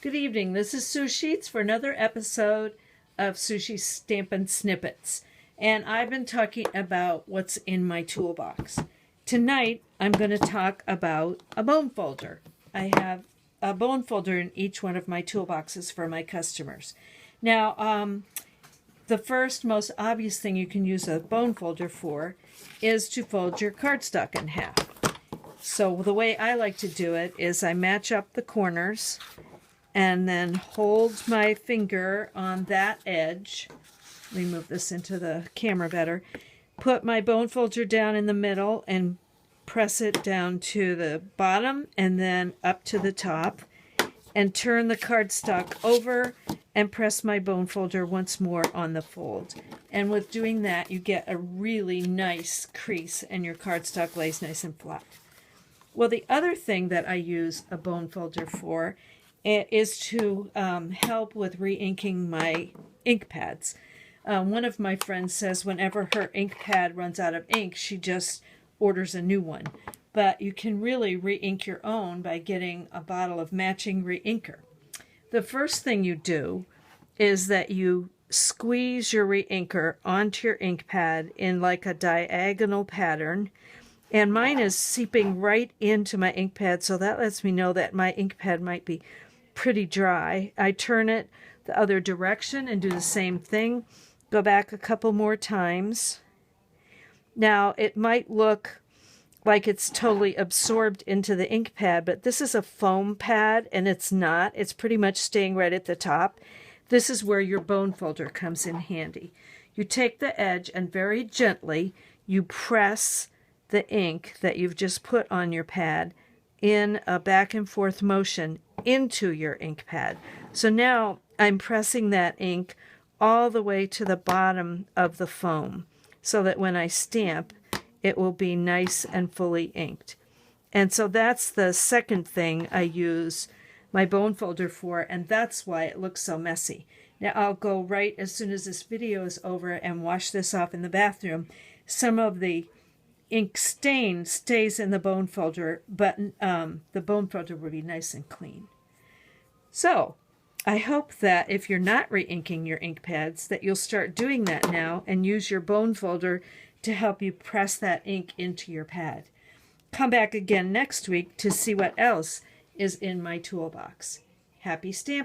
Good evening. This is Scheets for another episode of Sushi Stampin' Snippets. And I've been talking about what's in my toolbox. Tonight, I'm going to talk about a bone folder. I have a bone folder in each one of my toolboxes for my customers. Now, the first most obvious thing you can use a bone folder for is to fold your cardstock in half. So the way I like to do it is I match up the corners and then hold my finger on that edge. Let me move this into the camera better. Put my bone folder down in the middle and press it down to the bottom and then up to the top, and turn the cardstock over and press my bone folder once more on the fold. And with doing that, you get a really nice crease and your cardstock lays nice and flat. Well, the other thing that I use a bone folder for is to help with re-inking my ink pads. One of my friends says whenever her ink pad runs out of ink, she just orders a new one. But you can really re-ink your own by getting a bottle of matching re-inker. The first thing you do is that you squeeze your re-inker onto your ink pad in like a diagonal pattern. And mine is seeping right into my ink pad, so that lets me know that my ink pad might be pretty dry. I turn it the other direction and do the same thing. Go back a couple more times. Now, it might look like it's totally absorbed into the ink pad, but this is a foam pad, and it's not. It's pretty much staying right at the top. This is where your bone folder comes in handy. You take the edge and very gently you press the ink that you've just put on your pad in a back and forth motion into your ink pad. So now I'm pressing that ink all the way to the bottom of the foam so that when I stamp, it will be nice and fully inked. And so that's the second thing I use my bone folder for, and that's why it looks so messy. Now I'll go right as soon as this video is over and wash this off in the bathroom. Some of the ink stain stays in the bone folder, but the bone folder will be nice and clean. So I hope that if you're not re-inking your ink pads, that you'll start doing that now and use your bone folder to help you press that ink into your pad. Come back again next week to see what else is in my toolbox. Happy stamping!